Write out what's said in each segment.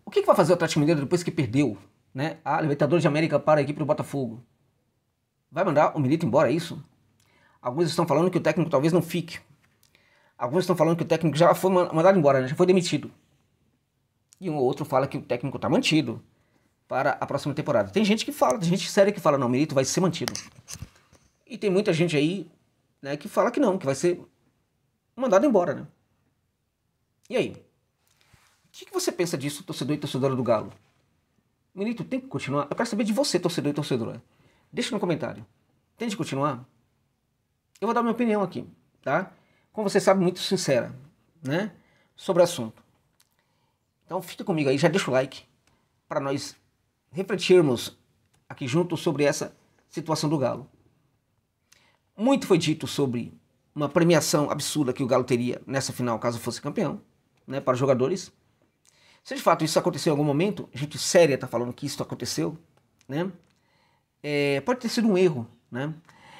O que vai fazer o Atlético Mineiro depois que perdeu, né, a Libertadores de América para a equipe do Botafogo? Vai mandar o Milito embora, é isso? Alguns estão falando que o técnico talvez não fique. Alguns estão falando que o técnico já foi mandado embora, né, já foi demitido. E um ou outro fala que o técnico está mantido para a próxima temporada. Tem gente que fala, tem gente séria que fala, não, o Milito vai ser mantido. E tem muita gente aí, né, que fala que não, que vai ser mandado embora, né? E aí? O que você pensa disso, torcedor e torcedora do Galo? O Milito tem que continuar? Eu quero saber de você, torcedor e torcedora. Deixa no comentário. Tem de continuar? Eu vou dar minha opinião aqui, tá? Como você sabe, muito sincera, né? Sobre o assunto. Então fica comigo aí, já deixa o like para nós refletirmos aqui juntos sobre essa situação do Galo. Muito foi dito sobre uma premiação absurda que o Galo teria nessa final, caso fosse campeão, né, para os jogadores. Se de fato isso aconteceu em algum momento, gente séria está falando que isso aconteceu, né? Pode ter sido um erro, né?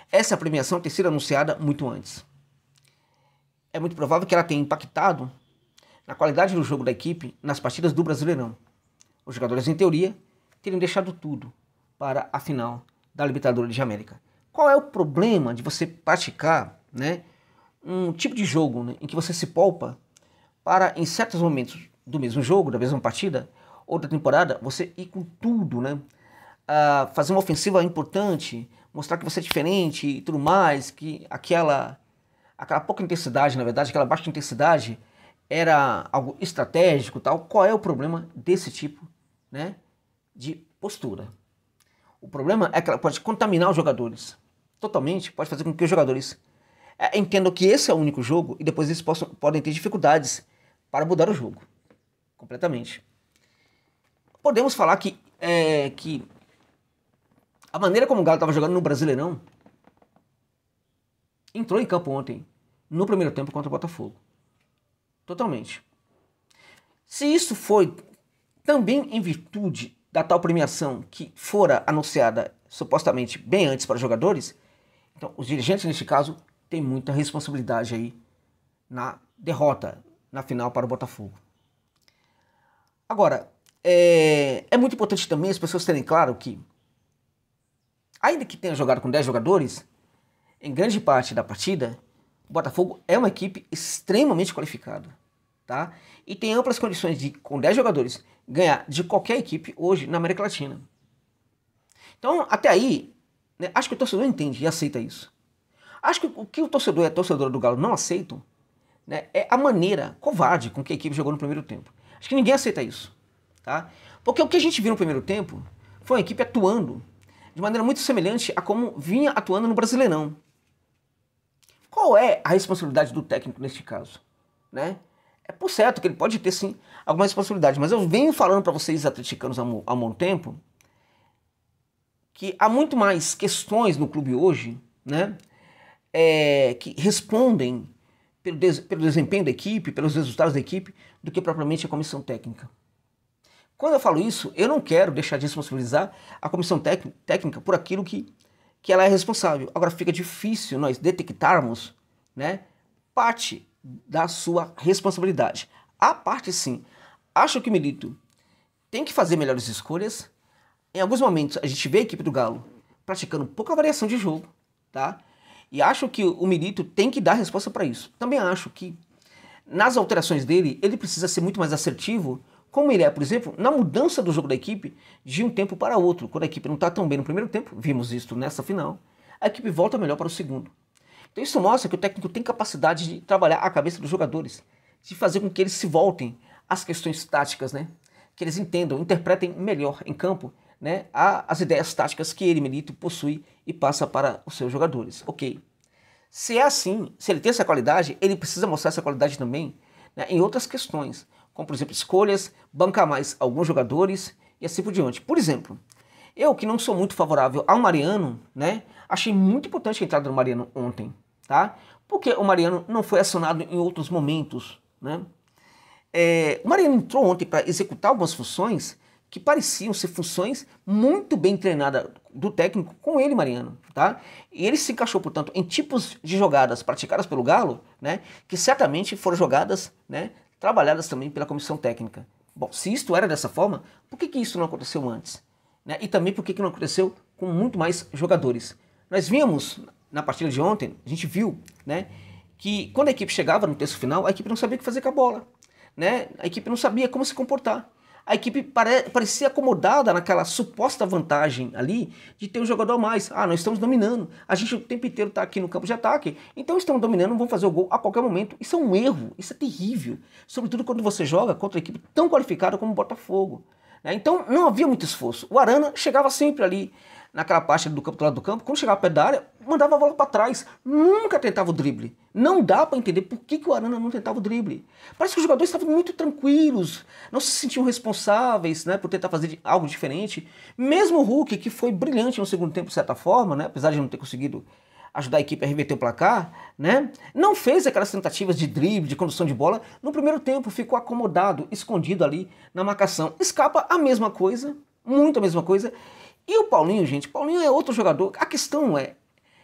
Essa premiação ter sido anunciada muito antes. É muito provável que ela tenha impactado na qualidade do jogo da equipe nas partidas do Brasileirão. Os jogadores, em teoria, teriam deixado tudo para a final da Libertadores de América. Qual é o problema de você praticar, né, um tipo de jogo, né, em que você se poupa para, em certos momentos do mesmo jogo, da mesma partida ou da temporada, você ir com tudo, né, fazer uma ofensiva importante, mostrar que você é diferente e tudo mais, que aquela pouca intensidade, na verdade, aquela baixa intensidade era algo estratégico, tal. Qual é o problema desse tipo, né, de postura? O problema é que ela pode contaminar os jogadores totalmente, pode fazer com que os jogadores entendam que esse é o único jogo e depois eles podem ter dificuldades para mudar o jogo completamente. Podemos falar que a maneira como o Galo estava jogando no Brasileirão entrou em campo ontem, no primeiro tempo contra o Botafogo. Totalmente. Se isso foi também em virtude da tal premiação que fora anunciada supostamente bem antes para os jogadores, então os dirigentes, neste caso, têm muita responsabilidade aí na derrota na final para o Botafogo. Agora, é muito importante também as pessoas terem claro que, ainda que tenha jogado com 10 jogadores, em grande parte da partida, o Botafogo é uma equipe extremamente qualificada, tá? E tem amplas condições de, com 10 jogadores, ganhar de qualquer equipe hoje na América Latina. Então, até aí, né, acho que o torcedor entende e aceita isso. Acho que o que o torcedor e a torcedora do Galo não aceitam, né, é a maneira covarde com que a equipe jogou no primeiro tempo. Acho que ninguém aceita isso, tá? Porque o que a gente viu no primeiro tempo foi uma equipe atuando de maneira muito semelhante a como vinha atuando no Brasileirão. Qual é a responsabilidade do técnico neste caso, né? É por certo que ele pode ter sim alguma responsabilidade, mas eu venho falando para vocês atleticanos há um bom tempo que há muito mais questões no clube hoje, né, que respondem pelo desempenho da equipe, pelos resultados da equipe, do que propriamente a comissão técnica. Quando eu falo isso, eu não quero deixar de responsabilizar a comissão técnica por aquilo que ela é responsável. Agora fica difícil nós detectarmos, né, parte da sua responsabilidade. A parte sim. Acho que o Milito tem que fazer melhores escolhas. Em alguns momentos a gente vê a equipe do Galo praticando pouca variação de jogo, tá? E acho que o Milito tem que dar resposta para isso. Também acho que nas alterações dele, ele precisa ser muito mais assertivo, como ele é, por exemplo, na mudança do jogo da equipe de um tempo para outro. Quando a equipe não está tão bem no primeiro tempo, vimos isso nessa final, a equipe volta melhor para o segundo. Então isso mostra que o técnico tem capacidade de trabalhar a cabeça dos jogadores, de fazer com que eles se voltem às questões táticas, né? Que eles entendam, interpretem melhor em campo, né, as ideias táticas que ele, Milito, possui e passa para os seus jogadores. Ok. Se é assim, se ele tem essa qualidade, ele precisa mostrar essa qualidade também, né, em outras questões, como por exemplo escolhas, bancar mais alguns jogadores e assim por diante. Por exemplo, eu que não sou muito favorável ao Mariano, né, achei muito importante a entrada do Mariano ontem, tá? Porque o Mariano não foi acionado em outros momentos, né? O Mariano entrou ontem para executar algumas funções que pareciam ser funções muito bem treinadas do técnico com ele, Mariano, tá? E ele se encaixou, portanto, em tipos de jogadas praticadas pelo Galo, né, que certamente foram jogadas, né, trabalhadas também pela comissão técnica. Bom, se isto era dessa forma, por que isso não aconteceu antes? Né? E também por que não aconteceu com muito mais jogadores? Nós vimos na partida de ontem, a gente viu, né, que quando a equipe chegava no terço final, a equipe não sabia o que fazer com a bola. Né? A equipe não sabia como se comportar. A equipe parecia acomodada naquela suposta vantagem ali de ter um jogador a mais. Ah, nós estamos dominando. A gente o tempo inteiro está aqui no campo de ataque. Então estamos dominando, vamos fazer o gol a qualquer momento. Isso é um erro, isso é terrível. Sobretudo quando você joga contra uma equipe tão qualificada como o Botafogo. Né? Então não havia muito esforço. O Arana chegava sempre ali naquela parte do campo, do lado do campo. Quando chegava perto da área, mandava a bola para trás. Nunca tentava o drible. Não dá para entender por que o Arana não tentava o drible. Parece que os jogadores estavam muito tranquilos, não se sentiam responsáveis, né, por tentar fazer algo diferente. Mesmo o Hulk, que foi brilhante no segundo tempo de certa forma, né, apesar de não ter conseguido ajudar a equipe a reverter o placar, né, não fez aquelas tentativas de drible, de condução de bola. No primeiro tempo ficou acomodado, escondido ali na marcação. Escapa a mesma coisa, muito a mesma coisa. E o Paulinho, gente, Paulinho é outro jogador. A questão é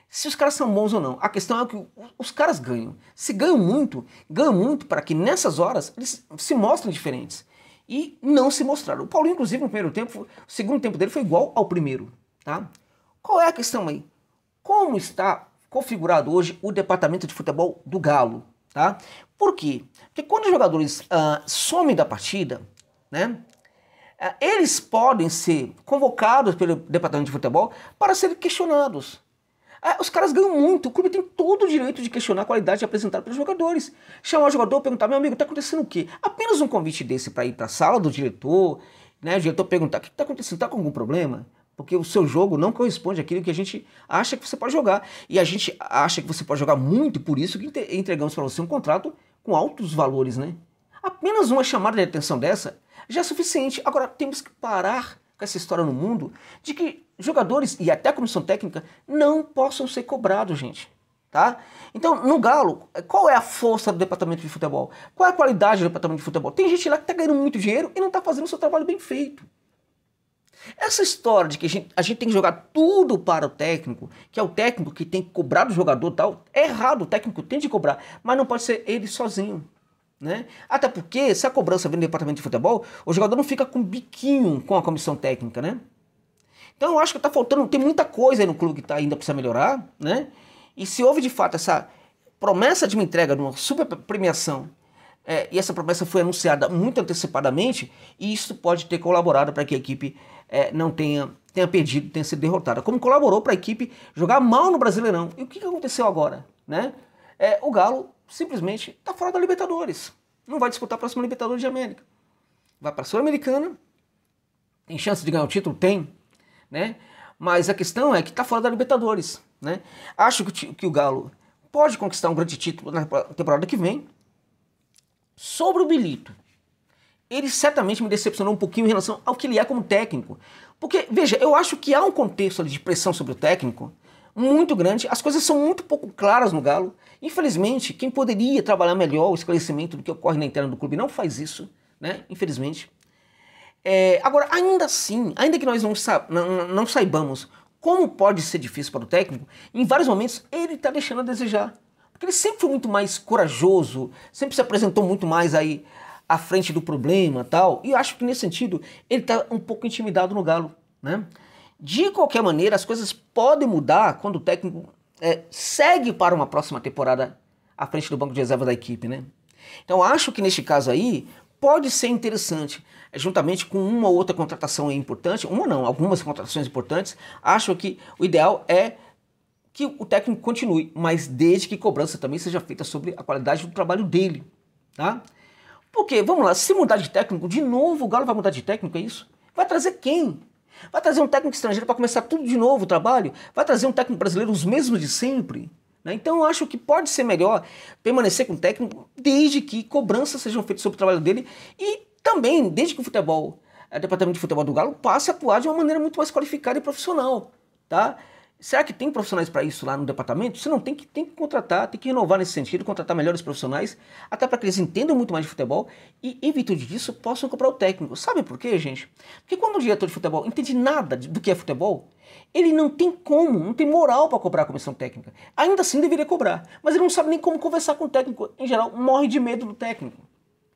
se os caras são bons ou não. A questão é que os caras ganham. Se ganham muito para que nessas horas eles se mostrem diferentes. E não se mostraram. O Paulinho, inclusive, no primeiro tempo, o segundo tempo dele foi igual ao primeiro. Tá? Qual é a questão aí? Como está configurado hoje o departamento de futebol do Galo? Tá? Por quê? Porque quando os jogadores somem da partida, né, eles podem ser convocados pelo departamento de futebol para serem questionados. Os caras ganham muito, o clube tem todo o direito de questionar a qualidade apresentada pelos jogadores. Chamar o jogador e perguntar, meu amigo, tá acontecendo o quê? Apenas um convite desse para ir para a sala do diretor, né, o diretor perguntar, o que tá acontecendo, tá com algum problema? Porque o seu jogo não corresponde àquilo que a gente acha que você pode jogar. E a gente acha que você pode jogar muito, por isso que entregamos para você um contrato com altos valores, né? Apenas uma chamada de atenção dessa já é suficiente. Agora, temos que parar com essa história no mundo de que jogadores e até a comissão técnica não possam ser cobrados, gente. Tá? Então, no Galo, qual é a força do departamento de futebol? Qual é a qualidade do departamento de futebol? Tem gente lá que está ganhando muito dinheiro e não está fazendo o seu trabalho bem feito. Essa história de que a gente tem que jogar tudo para o técnico, que é o técnico que tem que cobrar do jogador e tal, é errado, o técnico tem de cobrar, mas não pode ser ele sozinho. Né? Até porque, se a cobrança vem do departamento de futebol, o jogador não fica com biquinho com a comissão técnica, né? Então eu acho que está faltando, tem muita coisa aí no clube que ainda precisa melhorar, né? E se houve de fato essa promessa de uma entrega de uma super premiação, e essa promessa foi anunciada muito antecipadamente, e isso pode ter colaborado para que a equipe não tenha perdido, tenha sido derrotada. Como colaborou para a equipe jogar mal no Brasileirão. E o que aconteceu agora? Né? O Galo simplesmente está fora da Libertadores. Não vai disputar a próxima Libertadores de América. Vai para a Sul-Americana. Tem chance de ganhar o título? Tem. Né? Mas a questão é que está fora da Libertadores. Né? Acho que o Galo pode conquistar um grande título na temporada que vem. Sobre o Milito, ele certamente me decepcionou um pouquinho em relação ao que ele é como técnico. Porque, veja, eu acho que há um contexto ali de pressão sobre o técnico muito grande. As coisas são muito pouco claras no Galo. Infelizmente, quem poderia trabalhar melhor o esclarecimento do que ocorre na interna do clube não faz isso, né? Infelizmente. Agora, ainda assim, ainda que nós não saibamos como pode ser difícil para o técnico, em vários momentos ele está deixando a desejar. Porque ele sempre foi muito mais corajoso, sempre se apresentou muito mais aí à frente do problema, tal. E eu acho que nesse sentido ele está um pouco intimidado no Galo, né? De qualquer maneira, as coisas podem mudar quando o técnico segue para uma próxima temporada à frente do banco de reserva da equipe, né? Então acho que neste caso aí pode ser interessante, juntamente com uma ou outra contratação importante, uma não, algumas contratações importantes. Acho que o ideal é que o técnico continue, mas desde que cobrança também seja feita sobre a qualidade do trabalho dele, tá? Porque, vamos lá, se mudar de técnico, de novo o Galo vai mudar de técnico, é isso? Vai trazer quem? Vai trazer um técnico estrangeiro para começar tudo de novo o trabalho? Vai trazer um técnico brasileiro os mesmos de sempre? Né? Então eu acho que pode ser melhor permanecer com o técnico desde que cobranças sejam feitas sobre o trabalho dele e também desde que o departamento de futebol do Galo passe a atuar de uma maneira muito mais qualificada e profissional, tá? Será que tem profissionais para isso lá no departamento? Se não tem que contratar, tem que renovar nesse sentido, contratar melhores profissionais, até para que eles entendam muito mais de futebol e, em virtude disso, possam comprar o técnico. Sabe por quê, gente? Porque quando o diretor de futebol entende nada do que é futebol, ele não tem não tem moral para cobrar a comissão técnica. Ainda assim deveria cobrar, mas ele não sabe nem como conversar com o técnico. Em geral, morre de medo do técnico.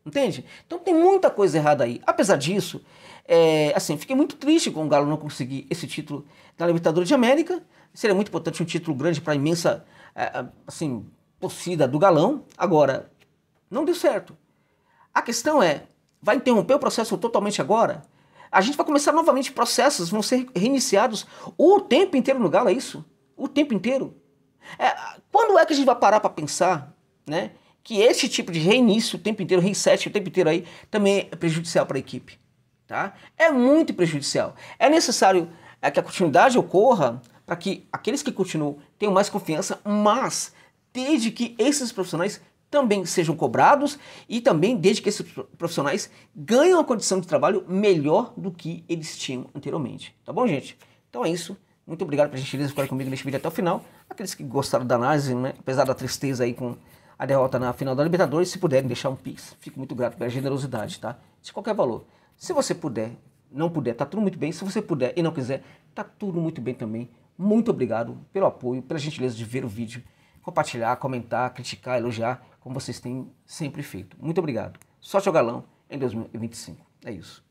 Entende? Então tem muita coisa errada aí. Apesar disso, assim, fiquei muito triste com o Galo não conseguir esse título da Libertadores de América. Seria muito importante um título grande para a imensa assim, torcida do Galão. Agora, não deu certo. A questão é, vai interromper o processo totalmente agora? A gente vai começar novamente processos, vão ser reiniciados o tempo inteiro no Galo, é isso? O tempo inteiro. Quando é que a gente vai parar para pensar, né, que esse tipo de reinício o tempo inteiro, reset o tempo inteiro aí, também é prejudicial para a equipe? Tá? É muito prejudicial. É necessário que a continuidade ocorra para que aqueles que continuam tenham mais confiança, mas desde que esses profissionais também sejam cobrados e também desde que esses profissionais ganhem uma condição de trabalho melhor do que eles tinham anteriormente. Tá bom, gente? Então é isso. Muito obrigado pela gentileza de ficar comigo neste vídeo até o final. Aqueles que gostaram da análise, né, apesar da tristeza aí com a derrota na final da Libertadores, se puderem deixar um pix, fico muito grato pela generosidade, tá? De qualquer valor. Se você puder, não puder, tá tudo muito bem. Se você puder e não quiser, tá tudo muito bem também. Muito obrigado pelo apoio, pela gentileza de ver o vídeo, compartilhar, comentar, criticar, elogiar, como vocês têm sempre feito. Muito obrigado. Sorte ao Galão em 2025. É isso.